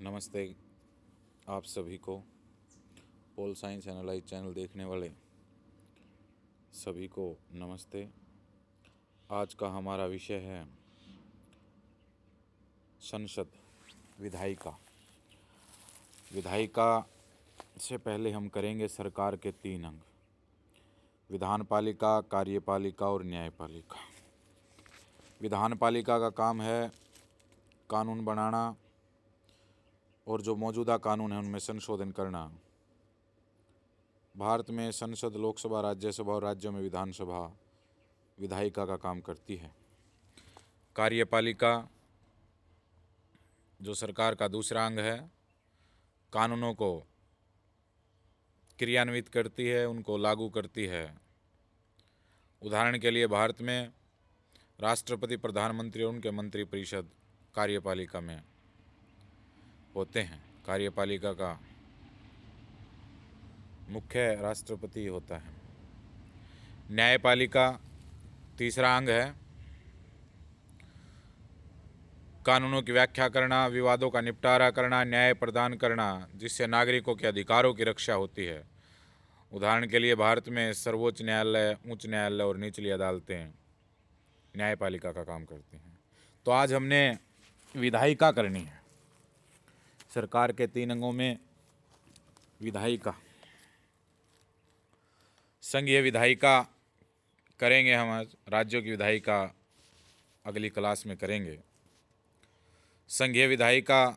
नमस्ते आप सभी को। पोल साइंस एनालाइज चैनल देखने वाले सभी को नमस्ते। आज का हमारा विषय है संसद विधायिका। विधायिका से पहले हम करेंगे सरकार के 3 अंग: विधानपालिका, कार्यपालिका और न्यायपालिका। विधानपालिका का काम है कानून बनाना और जो मौजूदा कानून है उनमें संशोधन करना। भारत में संसद, लोकसभा, राज्यसभा और राज्यों में विधानसभा विधायिका का काम करती है। कार्यपालिका जो सरकार का दूसरा अंग है, कानूनों को क्रियान्वित करती है, उनको लागू करती है। उदाहरण के लिए भारत में राष्ट्रपति, प्रधानमंत्री और उनके मंत्रिपरिषद कार्यपालिका में होते हैं। कार्यपालिका का मुख्य राष्ट्रपति होता है। न्यायपालिका तीसरा अंग है। कानूनों की व्याख्या करना, विवादों का निपटारा करना, न्याय प्रदान करना, जिससे नागरिकों के अधिकारों की रक्षा होती है। उदाहरण के लिए भारत में सर्वोच्च न्यायालय, उच्च न्यायालय और निचली अदालतें न्यायपालिका का काम करती हैं। तो आज हमने विधायिका करनी है। सरकार के 3 अंगों में विधायिका, संघीय विधायिका करेंगे हम आज। राज्यों की विधायिका अगली क्लास में करेंगे। संघीय विधायिका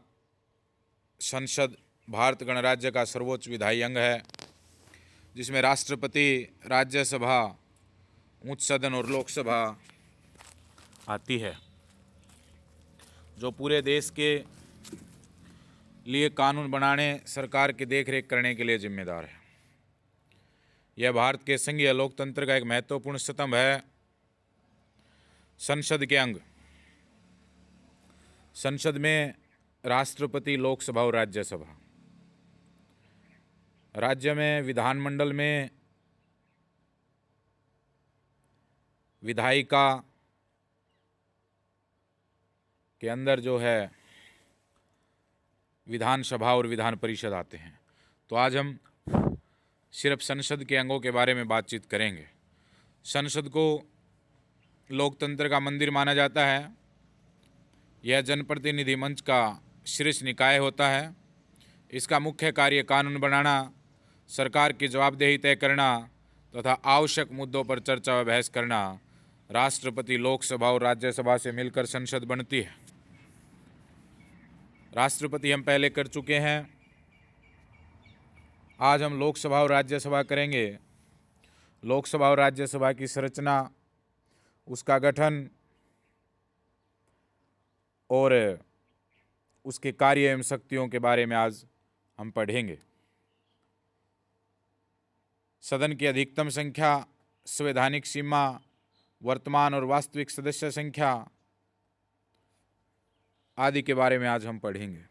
संसद भारत गणराज्य का सर्वोच्च विधायी अंग है, जिसमें राष्ट्रपति, राज्यसभा, उच्च सदन और लोकसभा आती है, जो पूरे देश के लिए कानून बनाने, सरकार की देखरेख करने के लिए जिम्मेदार है। यह भारत के संघीय लोकतंत्र का एक महत्वपूर्ण स्तंभ है। संसद के अंग: संसद में राष्ट्रपति, लोकसभा और राज्यसभा। राज्य में विधानमंडल में विधायिका के अंदर जो है विधानसभा और विधान परिषद आते हैं। तो आज हम सिर्फ संसद के अंगों के बारे में बातचीत करेंगे। संसद को लोकतंत्र का मंदिर माना जाता है। यह जनप्रतिनिधि मंच का शीर्ष निकाय होता है। इसका मुख्य कार्य कानून बनाना, सरकार की जवाबदेही तय करना तथा आवश्यक मुद्दों पर चर्चा व बहस करना। राष्ट्रपति, लोकसभा और राज्यसभा से मिलकर संसद बनती है। राष्ट्रपति हम पहले कर चुके हैं। आज हम लोकसभा और राज्यसभा करेंगे। लोकसभा और राज्यसभा की संरचना, उसका गठन और उसके कार्य एवं शक्तियों के बारे में आज हम पढ़ेंगे। सदन की अधिकतम संख्या, संवैधानिक सीमा, वर्तमान और वास्तविक सदस्य संख्या आदि के बारे में आज हम पढ़ेंगे।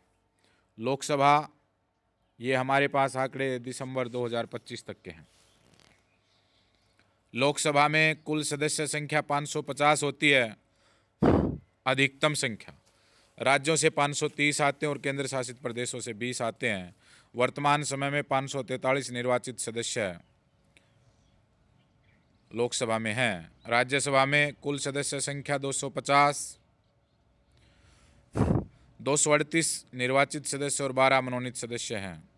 लोकसभा, ये हमारे पास आंकड़े दिसंबर 2025 तक के हैं। लोकसभा में कुल सदस्य संख्या 550 होती है, अधिकतम संख्या। राज्यों से 530 आते हैं और केंद्र शासित प्रदेशों से 20 आते हैं। वर्तमान समय में 543 निर्वाचित सदस्य लोकसभा में हैं। राज्यसभा में कुल सदस्य संख्या 250, 238 निर्वाचित सदस्य और 12 मनोनीत सदस्य हैं।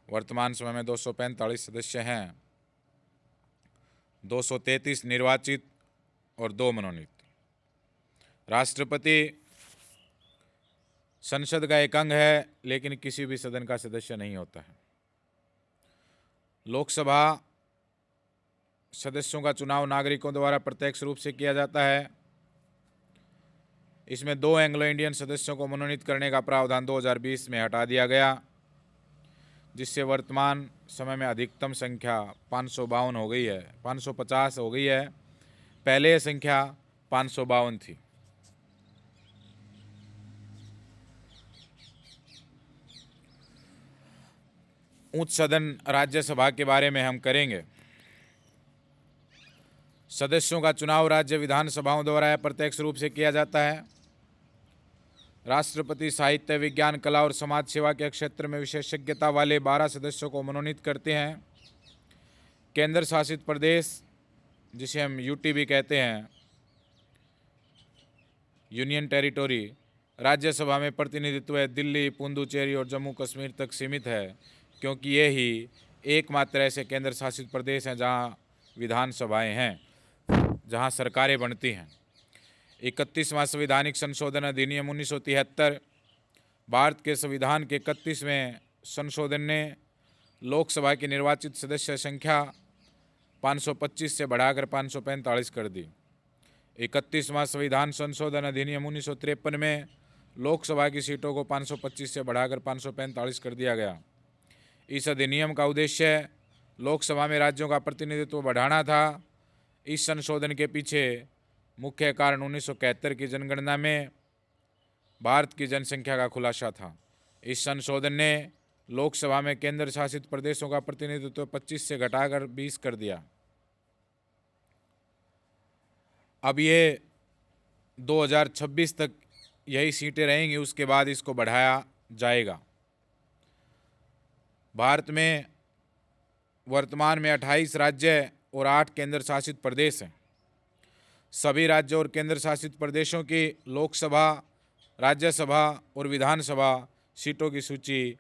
वर्तमान समय में 245 सदस्य हैं, 233 निर्वाचित और 2 मनोनीत। राष्ट्रपति संसद का एक अंग है, लेकिन किसी भी सदन का सदस्य नहीं होता है। लोकसभा सदस्यों का चुनाव नागरिकों द्वारा प्रत्यक्ष रूप से किया जाता है। इसमें 2 एंग्लो इंडियन सदस्यों को मनोनीत करने का प्रावधान 2020 में हटा दिया गया, जिससे वर्तमान समय में अधिकतम संख्या 552 हो गई है, 550 हो गई है। पहले यह संख्या 552 थी। उच्च सदन राज्यसभा के बारे में हम करेंगे। सदस्यों का चुनाव राज्य विधानसभाओं द्वारा प्रत्यक्ष रूप से किया जाता है। राष्ट्रपति साहित्य, विज्ञान, कला और समाज सेवा के क्षेत्र में विशेषज्ञता वाले 12 सदस्यों को मनोनीत करते हैं। केंद्र शासित प्रदेश, जिसे हम यूटी भी कहते हैं, यूनियन टेरिटोरी, राज्यसभा में प्रतिनिधित्व दिल्ली, पुडुचेरी और जम्मू कश्मीर तक सीमित है, क्योंकि ये ही एकमात्र ऐसे केंद्र शासित प्रदेश हैं जहाँ विधानसभाएं हैं, जहाँ सरकारें बनती हैं। 31वां संवैधानिक संशोधन अधिनियम 1973 भारत के संविधान के 31वें संशोधन ने लोकसभा की निर्वाचित सदस्य संख्या 525 से बढ़ाकर 545 कर दी। 31वां संविधान संशोधन अधिनियम 1953 में लोकसभा की सीटों को 525 से बढ़ाकर 545 कर दिया गया। इस अधिनियम का उद्देश्य लोकसभा में राज्यों का प्रतिनिधित्व बढ़ाना था। इस संशोधन के पीछे मुख्य कारण 1971 की जनगणना में भारत की जनसंख्या का खुलासा था। इस संशोधन ने लोकसभा में केंद्र शासित प्रदेशों का प्रतिनिधित्व 25 से घटाकर 20 कर दिया। अब ये 2026 तक यही सीटें रहेंगी, उसके बाद इसको बढ़ाया जाएगा। भारत में वर्तमान में 28 राज्य और 8 केंद्र शासित प्रदेश हैं। सभी राज्यों और केंद्र शासित प्रदेशों की लोकसभा, राज्यसभा और विधानसभा सीटों की सूची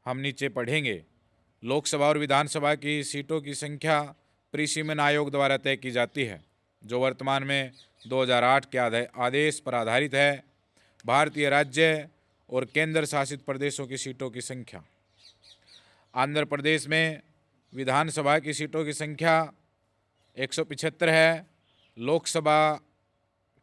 हम नीचे पढ़ेंगे। लोकसभा और विधानसभा की सीटों की संख्या परिसीमन आयोग द्वारा तय की जाती है, जो वर्तमान में 2008 के आदेश पर आधारित है। भारतीय राज्य और केंद्र शासित प्रदेशों की सीटों की संख्या: आंध्र प्रदेश में विधानसभा की सीटों की संख्या 175 है, लोकसभा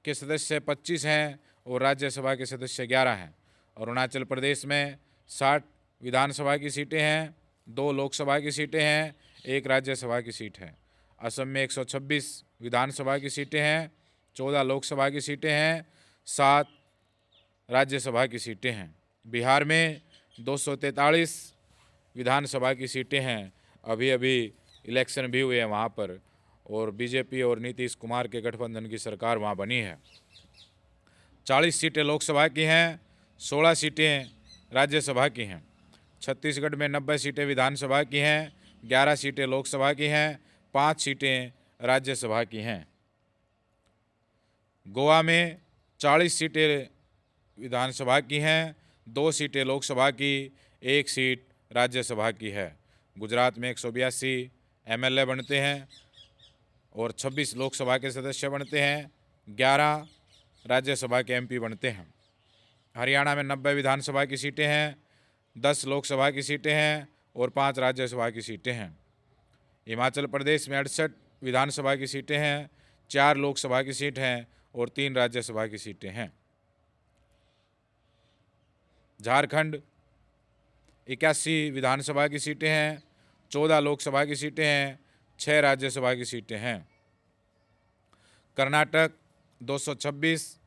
के सदस्य 25 हैं और राज्यसभा के सदस्य 11 हैं। अरुणाचल प्रदेश में 60 विधानसभा की सीटें हैं, 2 लोकसभा की सीटें हैं, 1 राज्यसभा की सीट है। असम में 126 विधानसभा की सीटें हैं, 14 लोकसभा की सीटें हैं, 7 राज्यसभा की सीटें हैं। बिहार में 243 विधानसभा की सीटें हैं। अभी अभी इलेक्शन भी हुए हैं वहाँ पर, और बीजेपी और नीतीश कुमार के गठबंधन की सरकार वहाँ बनी है। 40 सीटें लोकसभा की हैं, 16 सीटें राज्यसभा की हैं। छत्तीसगढ़ में 90 सीटें विधानसभा की हैं, 11 सीटें लोकसभा की हैं, 5 सीटें राज्यसभा की हैं। गोवा में 40 सीटें विधानसभा की हैं, 2 सीटें लोकसभा की, 1 सीट राज्यसभा की है। गुजरात में 182 एमएलए बनते हैं और 26 लोकसभा के सदस्य बनते हैं, 11 राज्यसभा के एमपी बनते हैं। हरियाणा में 90 विधानसभा की सीटें हैं, 10 लोकसभा की सीटें हैं और 5 राज्यसभा की सीटें हैं। हिमाचल प्रदेश में 68 विधानसभा की सीटें हैं, 4 लोकसभा की सीट हैं और 3 राज्यसभा की सीटें हैं। झारखंड 81 विधानसभा की सीटें हैं, 14 लोकसभा की सीटें हैं, 6 राज्यसभा की सीटें हैं। कर्नाटक 224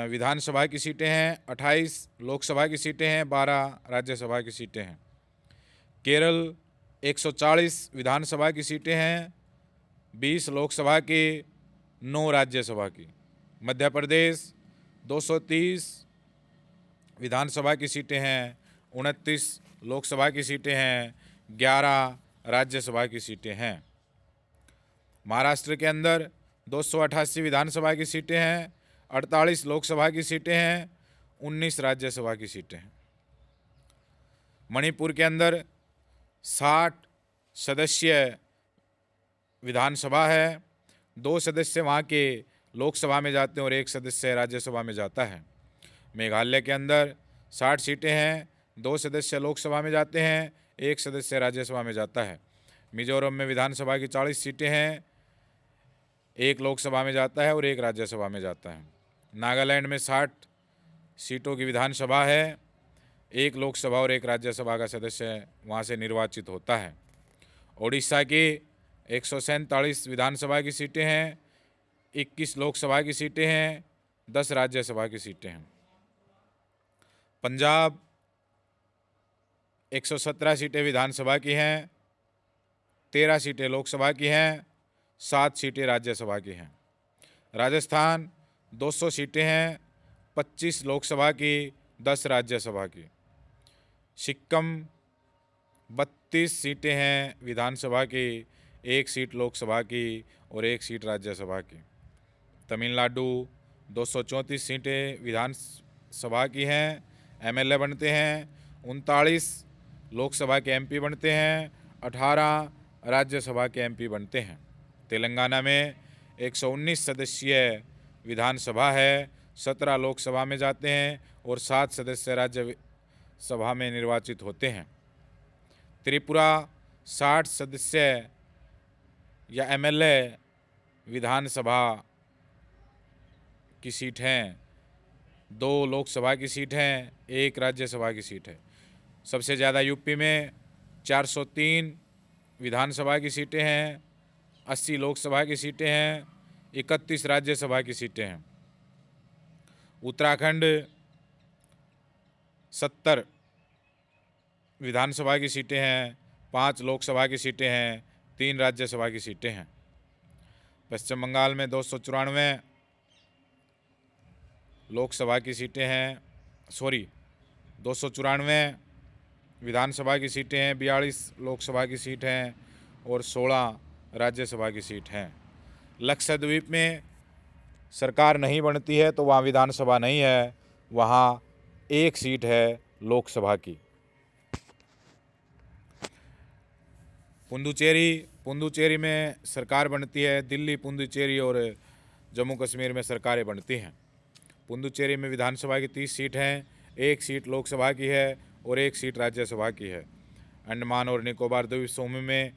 विधानसभा की सीटें हैं, 28 लोकसभा की सीटें हैं, 12 राज्यसभा की सीटें हैं। केरल 140 विधानसभा की सीटें हैं, 20 लोकसभा की, 9 राज्यसभा की। मध्य प्रदेश 230 विधानसभा की सीटें हैं, 29 लोकसभा की सीटें हैं, 11 राज्यसभा की सीटें हैं। महाराष्ट्र के अंदर 288 विधानसभा की सीटें हैं, 48 लोकसभा की सीटें हैं, 19 राज्यसभा की सीटें हैं। मणिपुर के अंदर 60 सदस्य विधानसभा है, 2 सदस्य वहाँ के लोकसभा में जाते हैं और 1 सदस्य राज्यसभा में जाता है। मेघालय के अंदर 60 सीटें हैं, 2 सदस्य लोकसभा में जाते हैं, 1 सदस्य राज्यसभा में जाता है। मिजोरम में विधानसभा की 40 सीटें हैं, 1 लोकसभा में जाता है और 1 राज्यसभा में जाता है। नागालैंड में 60 सीटों की विधानसभा है, 1 लोकसभा और 1 राज्यसभा का सदस्य वहाँ से निर्वाचित होता है। ओडिशा की 147 विधानसभा की सीटें हैं, 21 लोकसभा की सीटें हैं, 10 राज्यसभा की सीटें हैं। पंजाब 117 सीटें विधानसभा की हैं, 13 सीटें लोकसभा की हैं, 7 सीटें राज्यसभा की हैं। राजस्थान 200 सीटें हैं, 25 लोकसभा की, 10 राज्यसभा की। सिक्किम 32 सीटें हैं विधानसभा की, 1 सीट लोकसभा की और 1 सीट राज्यसभा की। तमिलनाडु 234 सीटें विधानसभा की हैं, एमएलए बनते हैं, 39 लोकसभा के एमपी बनते हैं, 18 राज्यसभा के एमपी बनते हैं। तेलंगाना में 119 सदस्यीय विधानसभा है, 17 लोकसभा में जाते हैं और 7 सदस्य राज्यसभा में निर्वाचित होते हैं। त्रिपुरा 60 सदस्य या एमएलए विधानसभा की सीट हैं, 2 लोकसभा की सीट हैं, 1 राज्यसभा की सीट है। सबसे ज़्यादा यूपी में 403 विधानसभा की सीटें हैं, 80 लोकसभा की सीटें हैं, 31 राज्यसभा की सीटें हैं। उत्तराखंड 70 विधानसभा की सीटें हैं, 5 लोकसभा की सीटें हैं, 3 राज्यसभा की सीटें हैं। पश्चिम बंगाल में 294 लोकसभा की सीटें हैं, 294 विधानसभा की सीटें हैं, 42 लोकसभा की सीट हैं और 16 राज्यसभा की सीट हैं। लक्षद्वीप में सरकार नहीं बनती है तो वहाँ विधानसभा नहीं है, वहाँ 1 सीट है लोकसभा की। पुडुचेरी में सरकार बनती है, दिल्ली, पुडुचेरी और जम्मू कश्मीर में सरकारें बनती हैं। पुडुचेरी में विधानसभा की 30 सीट हैं, 1 सीट लोकसभा की है और 1 सीट राज्यसभा की है। अंडमान और निकोबार द्वीप समूह में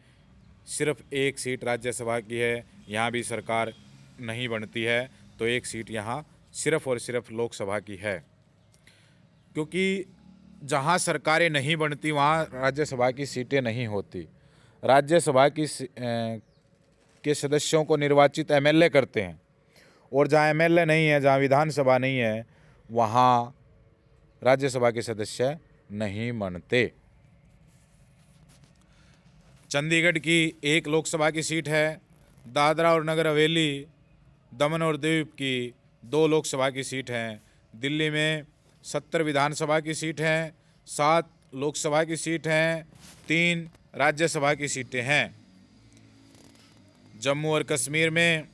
सिर्फ 1 सीट राज्यसभा की है, यहाँ भी सरकार नहीं बनती है तो 1 सीट यहाँ सिर्फ और सिर्फ लोकसभा की है। क्योंकि जहाँ सरकारें नहीं बनती वहाँ राज्यसभा की सीटें नहीं होती। राज्यसभा के सदस्यों को निर्वाचित एमएलए करते हैं और जहाँ एमएलए नहीं है, जहाँ विधानसभा नहीं है, वहाँ राज्यसभा के सदस्य नहीं बनते। चंडीगढ़ की 1 लोकसभा की सीट है, दादरा और नगर हवेली, दमन और दीव की 2 लोकसभा की सीट हैं। दिल्ली में 70 विधानसभा की सीट हैं, 7 लोकसभा की सीट हैं, 3 राज्यसभा की सीटें हैं। जम्मू और कश्मीर में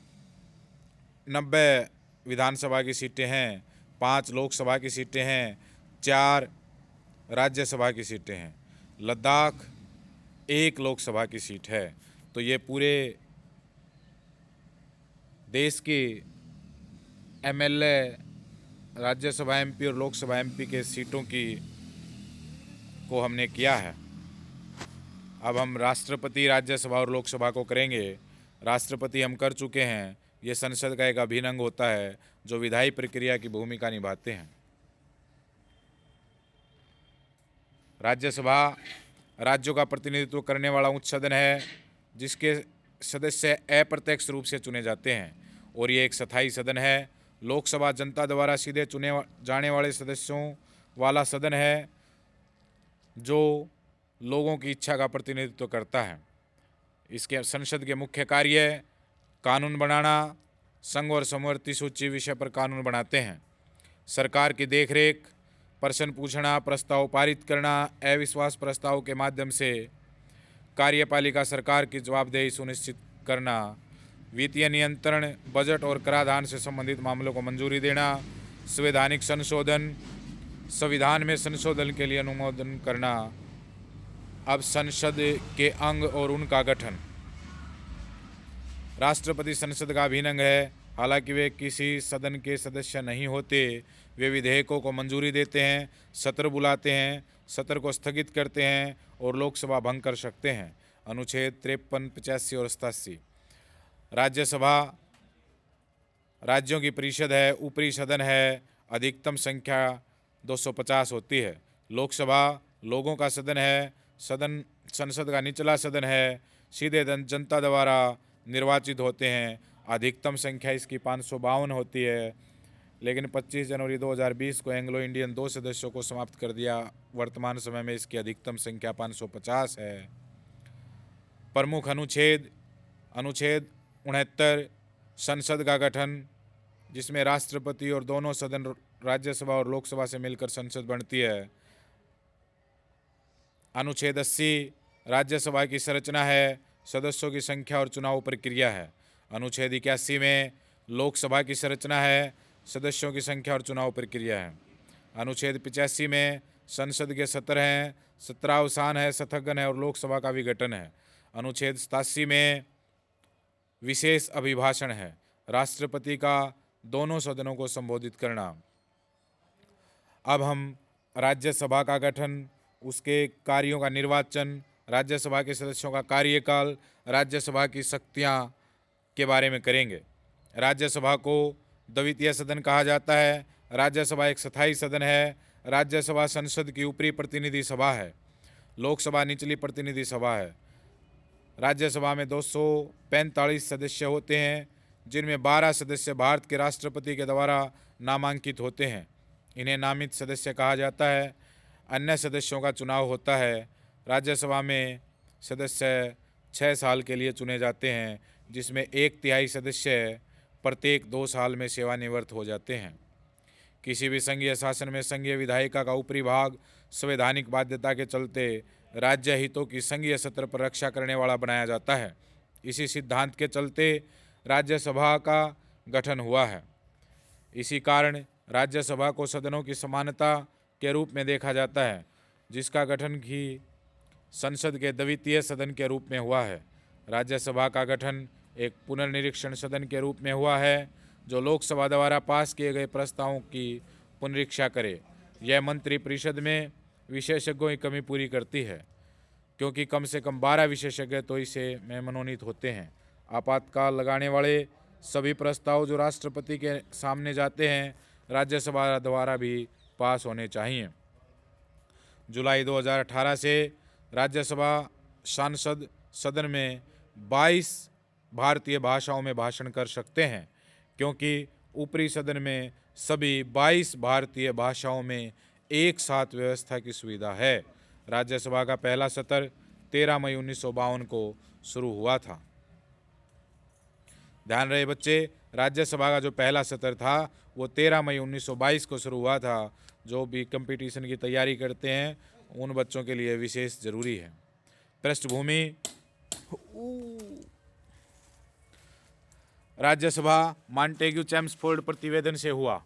90 विधानसभा की सीटें हैं, 5 लोकसभा की सीटें हैं, 4 राज्यसभा की सीटें हैं। लद्दाख 1 लोकसभा की सीट है। तो ये पूरे देश की एमएलए, राज्यसभा एमपी और लोकसभा एमपी के सीटों को हमने किया है। अब हम राष्ट्रपति, राज्यसभा और लोकसभा को करेंगे। राष्ट्रपति हम कर चुके हैं, ये संसद का एक अभिन्न अंग होता है जो विधायी प्रक्रिया की भूमिका निभाते हैं। राज्यसभा राज्यों का प्रतिनिधित्व करने वाला उच्च सदन है जिसके सदस्य अप्रत्यक्ष रूप से चुने जाते हैं और ये एक स्थायी सदन है। लोकसभा जनता द्वारा सीधे चुने जाने वाले सदस्यों वाला सदन है जो लोगों की इच्छा का प्रतिनिधित्व करता है। इसके संसद के मुख्य कार्य कानून बनाना, संघ और समवर्ती सूची विषय पर कानून बनाते हैं, सरकार की देखरेख, प्रश्न पूछना, प्रस्ताव पारित करना, अविश्वास प्रस्ताव के माध्यम से कार्यपालिका सरकार की जवाबदेही सुनिश्चित करना, वित्तीय नियंत्रण, बजट और कराधान से संबंधित मामलों को मंजूरी देना, संवैधानिक संशोधन, संविधान में संशोधन के लिए अनुमोदन करना। अब संसद के अंग और उनका गठन। राष्ट्रपति संसद का अभिन्न अंग है। हालांकि वे किसी सदन के सदस्य नहीं होते, वे विधेयकों को मंजूरी देते हैं, सत्र बुलाते हैं, सत्र को स्थगित करते हैं और लोकसभा भंग कर सकते हैं। अनुच्छेद 53, 85 और 87। राज्यसभा राज्यों की परिषद है, ऊपरी सदन है, अधिकतम संख्या 250 होती है। लोकसभा लोगों का सदन है, संसद का निचला सदन है, सीधे जनता द्वारा निर्वाचित होते हैं। अधिकतम संख्या इसकी 552 होती है, लेकिन 25 जनवरी 2020 को एंग्लो इंडियन 2 सदस्यों को समाप्त कर दिया। वर्तमान समय में इसकी अधिकतम संख्या 550 है। प्रमुख अनुच्छेद 69, संसद का गठन, जिसमें राष्ट्रपति और दोनों सदन राज्यसभा और लोकसभा से मिलकर संसद बनती है। अनुच्छेद 80 राज्यसभा की संरचना है, सदस्यों की संख्या और चुनाव प्रक्रिया है। अनुच्छेद 81 में लोकसभा की संरचना है, सदस्यों की संख्या और चुनाव प्रक्रिया है। अनुच्छेद 85 में संसद के सत्र हैं, 17 अवसान है, सत्तागण है और लोकसभा का विघटन है। अनुच्छेद 87 में विशेष अभिभाषण है, राष्ट्रपति का दोनों सदनों को संबोधित करना। अब हम राज्यसभा का गठन, उसके कार्यों का निर्वाचन, राज्यसभा के सदस्यों का कार्यकाल, राज्यसभा की शक्तियां के बारे में करेंगे। राज्यसभा को द्वितीय सदन कहा जाता है। राज्यसभा एक स्थायी सदन है। राज्यसभा संसद की ऊपरी प्रतिनिधि सभा है। लोकसभा निचली प्रतिनिधि सभा है। राज्यसभा में 245 सदस्य होते हैं, जिनमें 12 सदस्य भारत के राष्ट्रपति के द्वारा नामांकित होते हैं। इन्हें नामित सदस्य कहा जाता है। अन्य सदस्यों का चुनाव होता है। राज्यसभा में सदस्य 6 साल के लिए चुने जाते हैं, जिसमें 1/3 सदस्य प्रत्येक 2 साल में सेवानिवृत्त हो जाते हैं। किसी भी संघीय शासन में संघीय विधायिका का ऊपरी भाग संवैधानिक बाध्यता के चलते राज्य हितों की संघीय सत्र पर रक्षा करने वाला बनाया जाता है। इसी सिद्धांत के चलते राज्यसभा का गठन हुआ है। इसी कारण राज्यसभा को सदनों की समानता के रूप में देखा जाता है, जिसका गठन की संसद के द्वितीय सदन के रूप में हुआ है। राज्यसभा का गठन एक पुनर्निरीक्षण सदन के रूप में हुआ है, जो लोकसभा द्वारा पास किए गए प्रस्तावों की पुनरीक्षा करे। यह मंत्री परिषद में विशेषज्ञों की कमी पूरी करती है, क्योंकि कम से कम 12 विशेषज्ञ तो इसे में मनोनीत होते हैं। आपातकाल लगाने वाले सभी प्रस्ताव जो राष्ट्रपति के सामने जाते हैं, राज्यसभा द्वारा भी पास होने चाहिए। जुलाई 2018 से राज्यसभा सांसद सदन में 22 भारतीय भाषाओं में भाषण कर सकते हैं, क्योंकि ऊपरी सदन में सभी 22 भारतीय भाषाओं में एक साथ व्यवस्था की सुविधा है। राज्यसभा का पहला सत्र 13 मई 1952 को शुरू हुआ था। ध्यान रहे बच्चे, राज्यसभा का जो पहला सत्र था वो 13 मई 1922 को शुरू हुआ था। जो भी कंपटीशन की तैयारी करते हैं उन बच्चों के लिए विशेष जरूरी है। पृष्ठभूमि, राज्यसभा मॉन्टेग्यू चेम्सफोर्ड प्रतिवेदन से हुआ।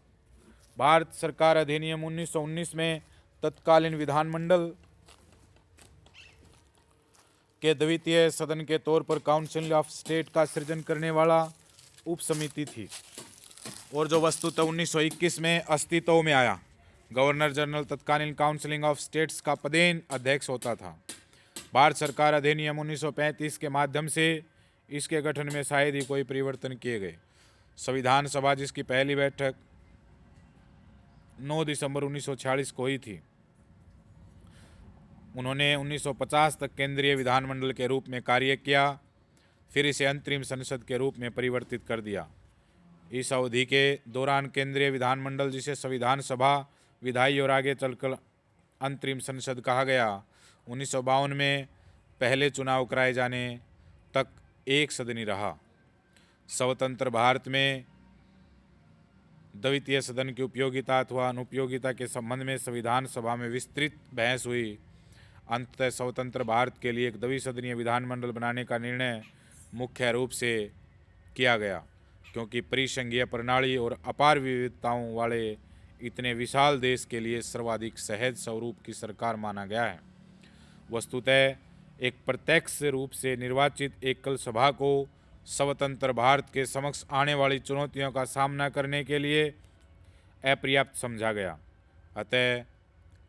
भारत सरकार अधिनियम 1919 में तत्कालीन विधानमंडल के द्वितीय सदन के तौर पर काउंसिल ऑफ स्टेट का सृजन करने वाला उपसमिति थी, और जो वस्तुतः 1921 में अस्तित्व में आया। गवर्नर जनरल तत्कालीन काउंसिल ऑफ स्टेट्स का पदेन अध्यक्ष होता था। भारत सरकार अधिनियम 1935 के माध्यम से इसके गठन में शायद ही कोई परिवर्तन किए गए। संविधान सभा, जिसकी पहली बैठक 9 दिसंबर 1946 को हुई थी, उन्होंने 1950 तक केंद्रीय विधानमंडल के रूप में कार्य किया, फिर इसे अंतरिम संसद के रूप में परिवर्तित कर दिया। इस अवधि के दौरान केंद्रीय विधानमंडल, जिसे संविधान सभा, विधायी और आगे चलकर अंतरिम संसद कहा गया, 1952 में पहले चुनाव कराए जाने तक एक सदनी रहा। स्वतंत्र भारत में द्वितीय सदन की उपयोगिता अथवा अनुपयोगिता के संबंध में संविधान सभा में विस्तृत बहस हुई। अंततः स्वतंत्र भारत के लिए एक द्विसदनीय विधानमंडल बनाने का निर्णय मुख्य रूप से किया गया, क्योंकि परिसंघीय प्रणाली और अपार विविधताओं वाले इतने विशाल देश के लिए सर्वाधिक सहज स्वरूप की सरकार माना गया है। वस्तुतः एक प्रत्यक्ष रूप से निर्वाचित एकल सभा को स्वतंत्र भारत के समक्ष आने वाली चुनौतियों का सामना करने के लिए अपर्याप्त समझा गया। अतः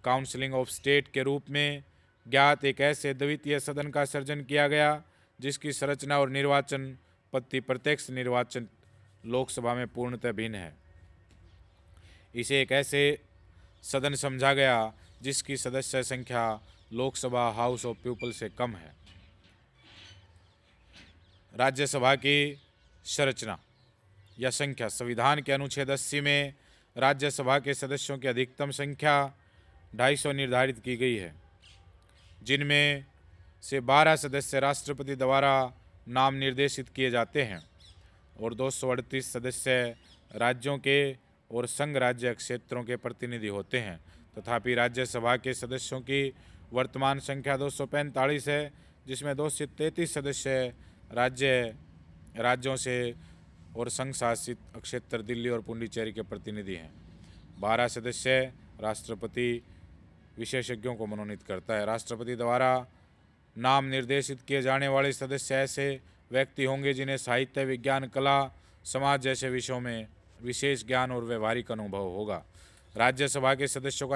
काउंसिल ऑफ स्टेट के रूप में ज्ञात एक ऐसे द्वितीय सदन का सृजन किया गया, जिसकी संरचना और निर्वाचन पद्धति प्रत्यक्ष निर्वाचन लोकसभा में पूर्णतः भिन्न है। इसे एक ऐसे सदन समझा गया जिसकी सदस्य संख्या लोकसभा हाउस ऑफ पीपल से कम है। राज्यसभा की संरचना या संख्या, संविधान के अनुच्छेद 80 में राज्यसभा के सदस्यों की अधिकतम संख्या 250 निर्धारित की गई है, जिनमें से 12 सदस्य राष्ट्रपति द्वारा नाम निर्देशित किए जाते हैं और 238 सदस्य राज्यों के और संघ राज्य क्षेत्रों के प्रतिनिधि होते हैं। तथापि राज्यसभा के सदस्यों की वर्तमान संख्या 245 है, जिसमें 233 सदस्य राज्यों से और संघ शासित क्षेत्र दिल्ली और पुडुचेरी के प्रतिनिधि हैं। 12 सदस्य राष्ट्रपति विशेषज्ञों को मनोनीत करता है। राष्ट्रपति द्वारा नाम निर्देशित किए जाने वाले सदस्य ऐसे व्यक्ति होंगे जिन्हें साहित्य, विज्ञान, कला, समाज जैसे विषयों में विशेष ज्ञान और व्यवहारिक अनुभव होगा। राज्यसभा के सदस्यों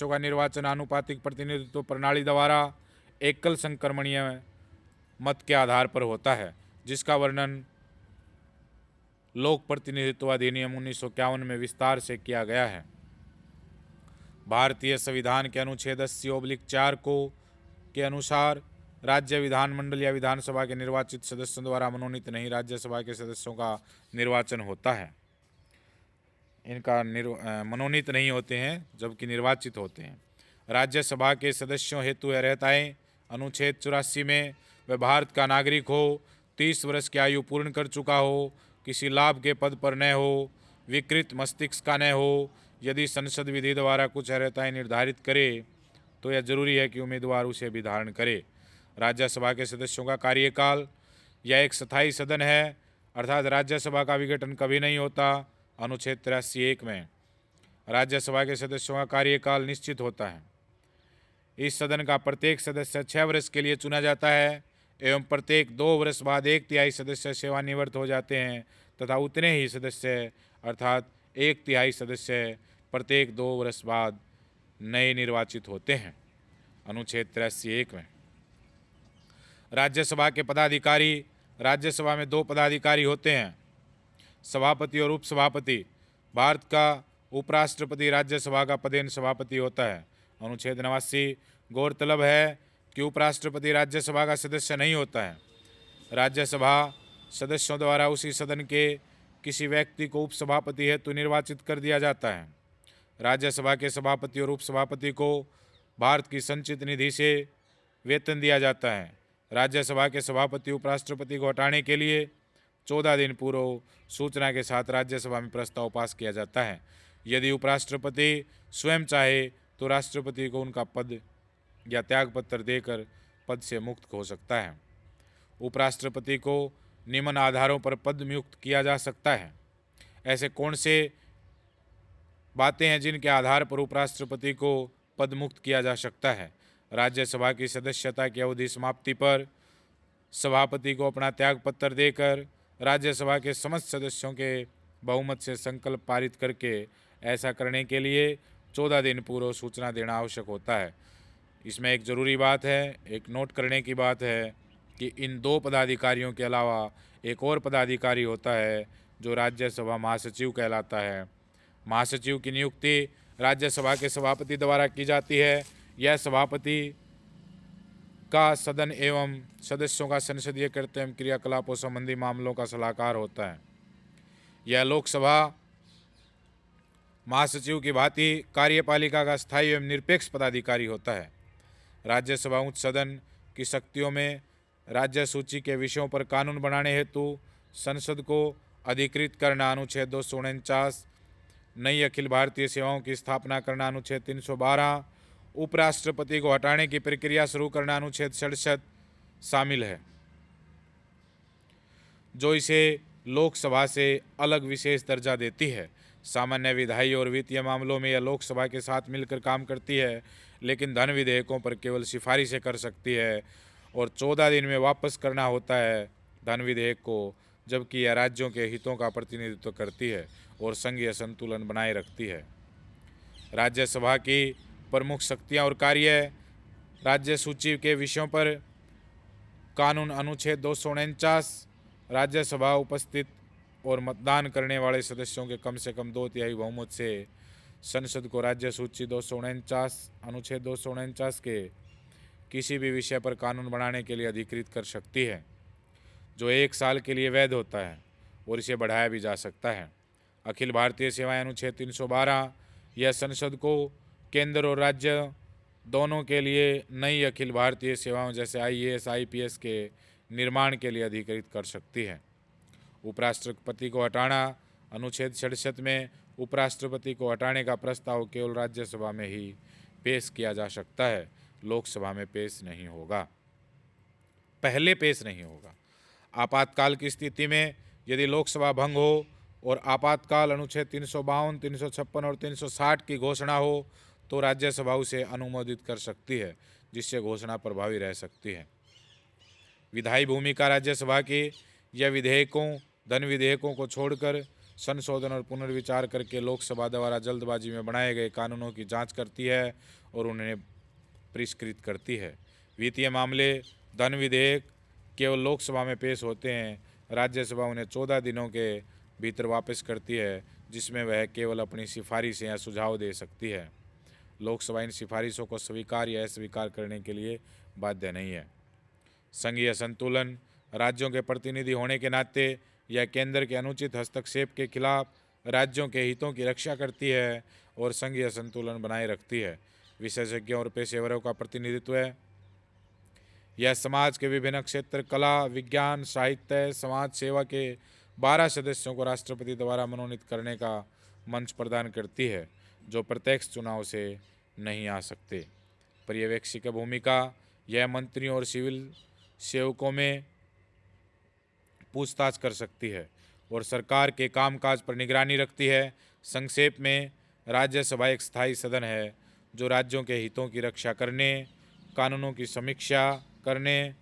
का निर्वाचन आनुपातिक प्रतिनिधित्व प्रणाली द्वारा एकल संक्रमणीय मत के आधार पर होता है, जिसका वर्णन लोक प्रतिनिधित्व अधिनियम 1951 में विस्तार से किया गया है। भारतीय संविधान के अनुच्छेद 80/4 के अनुसार राज्य विधानमंडल या विधानसभा के निर्वाचित सदस्यों द्वारा मनोनीत नहीं, राज्यसभा के सदस्यों का निर्वाचन होता है। इनका मनोनीत नहीं होते हैं, जबकि निर्वाचित होते हैं। राज्यसभा के सदस्यों हेतु अर्हताएं अनुच्छेद 84 में वह भारत का नागरिक हो, 30 वर्ष की आयु पूर्ण कर चुका हो, किसी लाभ के पद पर न हो, विकृत मस्तिष्क का न हो। यदि संसद विधि द्वारा कुछ अर्हताएं निर्धारित करे तो यह जरूरी है कि उम्मीदवार उसे भी धारण करे। राज्यसभा के सदस्यों का कार्यकाल, यह एक स्थायी सदन है, अर्थात राज्यसभा का विघटन कभी नहीं होता। अनुच्छेद 83(1) में राज्यसभा के सदस्यों का कार्यकाल निश्चित होता है। इस सदन का प्रत्येक सदस्य 6 वर्ष के लिए चुना जाता है एवं प्रत्येक 2 वर्ष बाद 1/3 सदस्य सेवानिवृत्त हो जाते हैं तथा उतने ही सदस्य अर्थात 1/3 सदस्य प्रत्येक 2 वर्ष बाद नए निर्वाचित होते हैं। अनुच्छेद 83(1) में राज्यसभा के पदाधिकारी, राज्यसभा में 2 पदाधिकारी होते हैं, सभापति और उपसभापति। भारत का उपराष्ट्रपति राज्यसभा का पदेन सभापति होता है। अनुच्छेद 89। गौरतलब है कि उपराष्ट्रपति राज्यसभा का सदस्य नहीं होता है। राज्यसभा सदस्यों द्वारा उसी सदन के किसी व्यक्ति को उपसभापति हेतु निर्वाचित कर दिया जाता है। राज्यसभा के सभापति और उपसभापति को भारत की संचित निधि से वेतन दिया जाता है। राज्यसभा के सभापति उपराष्ट्रपति को हटाने के लिए 14 दिन पूर्व सूचना के साथ राज्यसभा में प्रस्ताव पास किया जाता है। यदि उपराष्ट्रपति स्वयं चाहे तो राष्ट्रपति को उनका पद या त्यागपत्र देकर पद से मुक्त हो सकता है। उपराष्ट्रपति को निम्न आधारों पर पद मुक्त किया जा सकता है। ऐसे कौन से बातें हैं जिनके आधार पर उपराष्ट्रपति को पद मुक्त किया जा सकता है? राज्यसभा की सदस्यता की अवधि समाप्ति पर सभापति को अपना त्यागपत्र देकर राज्यसभा के समस्त सदस्यों के बहुमत से संकल्प पारित करके ऐसा करने के लिए 14 दिन पूर्व सूचना देना आवश्यक होता है। इसमें एक ज़रूरी बात है, एक नोट करने की बात है कि इन 2 पदाधिकारियों के अलावा एक और पदाधिकारी होता है जो राज्यसभा महासचिव कहलाता है। महासचिव की नियुक्ति राज्यसभा के सभापति द्वारा की जाती है। यह सभापति का सदन एवं सदस्यों का संसदीय कर्तव्य एवं क्रियाकलापों संबंधी मामलों का सलाहकार होता है। यह लोकसभा महासचिव की भांति कार्यपालिका का स्थायी एवं निरपेक्ष पदाधिकारी होता है। राज्यसभा उच्च सदन की शक्तियों में राज्य सूची के विषयों पर कानून बनाने हेतु संसद को अधिकृत करना अनुच्छेद 249, नई अखिल भारतीय सेवाओं की स्थापना करना अनुच्छेद 312, उपराष्ट्रपति को हटाने की प्रक्रिया शुरू करना अनुच्छेद 67 शामिल है, जो इसे लोकसभा से अलग विशेष दर्जा देती है। सामान्य विधायी और वित्तीय मामलों में यह लोकसभा के साथ मिलकर काम करती है, लेकिन धन विधेयकों पर केवल सिफारिशें कर सकती है और 14 दिन में वापस करना होता है धन विधेयक को, जबकि यह राज्यों के हितों का प्रतिनिधित्व करती है और संघीय संतुलन बनाए रखती है। राज्यसभा की प्रमुख शक्तियां और कार्य, राज्य सूची के विषयों पर कानून अनुच्छेद 249, राज्यसभा उपस्थित और मतदान करने वाले सदस्यों के कम से कम 2/3 बहुमत से संसद को राज्य सूची 249 अनुच्छेद 249 के किसी भी विषय पर कानून बनाने के लिए अधिकृत कर सकती है, जो 1 साल के लिए वैध होता है और इसे बढ़ाया भी जा सकता है। अखिल भारतीय सेवाएं अनुच्छेद 312, यह संसद को केंद्र और राज्य दोनों के लिए नई अखिल भारतीय सेवाओं जैसे IAS, IPS के निर्माण के लिए अधिकृत कर सकती है। उपराष्ट्रपति को हटाना। अनुच्छेद 67 में उपराष्ट्रपति को हटाने का प्रस्ताव केवल राज्यसभा में ही पेश किया जा सकता है, लोकसभा में पेश नहीं होगा, पहले पेश नहीं होगा। आपातकाल की स्थिति में यदि लोकसभा भंग हो और आपातकाल अनुच्छेद 352, 356 और 360 की घोषणा हो तो राज्यसभा उसे अनुमोदित कर सकती है, जिससे घोषणा प्रभावी रह सकती है। विधायी भूमिका राज्यसभा की यह विधेयकों, धन विधेयकों को छोड़कर संशोधन और पुनर्विचार करके लोकसभा द्वारा जल्दबाजी में बनाए गए कानूनों की जांच करती है और उन्हें परिष्कृत करती है। वित्तीय मामले, धन विधेयक केवल लोकसभा में पेश होते हैं, राज्यसभा उन्हें 14 दिनों के भीतर वापस करती है, जिसमें वह केवल अपनी सिफारिशें या सुझाव दे सकती है। लोकसभा इन सिफारिशों को स्वीकार या अस्वीकार करने के लिए बाध्य नहीं है। संघीय संतुलन, राज्यों के प्रतिनिधि होने के नाते यह केंद्र के अनुचित हस्तक्षेप के खिलाफ राज्यों के हितों की रक्षा करती है और संघीय संतुलन बनाए रखती है। विशेषज्ञों और पेशेवरों का प्रतिनिधित्व है। यह समाज के विभिन्न क्षेत्र, कला, विज्ञान, साहित्य, समाज सेवा के 12 सदस्यों को राष्ट्रपति द्वारा मनोनीत करने का मंच प्रदान करती है, जो प्रत्यक्ष चुनाव से नहीं आ सकते। पर्यवेक्षी भूमिका, यह मंत्रियों और सिविल सेवकों में पूछताछ कर सकती है और सरकार के कामकाज पर निगरानी रखती है। संक्षेप में, राज्यसभा एक स्थायी सदन है जो राज्यों के हितों की रक्षा करने, कानूनों की समीक्षा करने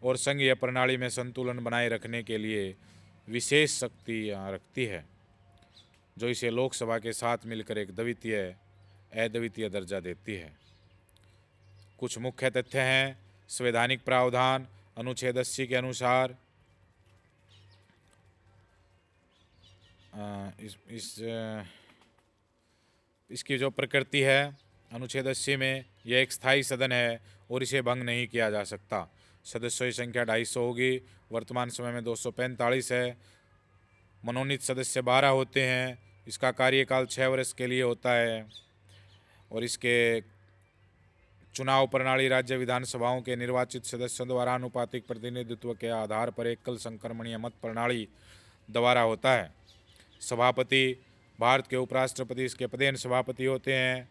और संघीय प्रणाली में संतुलन बनाए रखने के लिए विशेष शक्तियाँ रखती है, जो इसे लोकसभा के साथ मिलकर एक अद्वितीय दर्जा देती है। कुछ मुख्य तथ्य हैं। संवैधानिक प्रावधान, अनुच्छेद 80 के अनुसार इसकी जो प्रकृति है, अनुच्छेद 80 में यह एक स्थायी सदन है और इसे भंग नहीं किया जा सकता। सदस्यों की संख्या 250 होगी, वर्तमान समय में 245 है। मनोनीत सदस्य 12 होते हैं। इसका कार्यकाल 6 वर्ष के लिए होता है और इसके चुनाव प्रणाली राज्य विधानसभाओं के निर्वाचित सदस्यों द्वारा आनुपातिक प्रतिनिधित्व के आधार पर एकल संक्रमणीय मत प्रणाली द्वारा होता है। सभापति, भारत के उपराष्ट्रपति इसके पदेन सभापति होते हैं।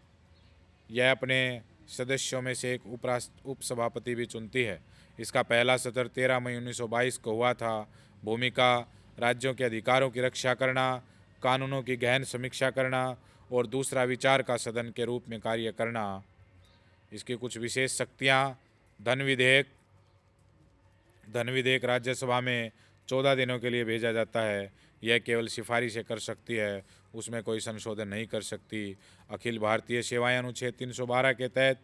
यह अपने सदस्यों में से एक उपसभापति भी चुनती है। इसका पहला सत्र 13 मई 1922 को हुआ था। भूमिका, राज्यों के अधिकारों की रक्षा करना, कानूनों की गहन समीक्षा करना और दूसरा विचार का सदन के रूप में कार्य करना। इसकी कुछ विशेष शक्तियाँ, धन विधेयक राज्यसभा में 14 दिनों के लिए भेजा जाता है। यह केवल सिफारिशें कर सकती है, उसमें कोई संशोधन नहीं कर सकती। अखिल भारतीय सेवाएं, अनुच्छेद 312 के तहत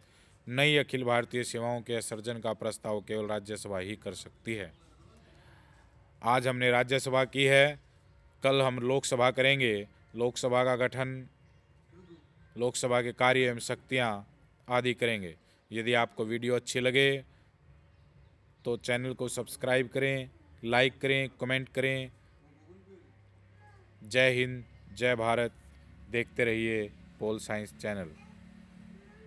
नई अखिल भारतीय सेवाओं के सृजन का प्रस्ताव केवल राज्यसभा ही कर सकती है। आज हमने राज्यसभा की है, कल हम लोकसभा करेंगे। लोकसभा का गठन, लोकसभा के कार्य एवं शक्तियाँ आदि करेंगे। यदि आपको वीडियो अच्छी लगे तो चैनल को सब्सक्राइब करें, लाइक करें, कमेंट करें। जय हिंद, जय भारत। देखते रहिए पोल साइंस चैनल।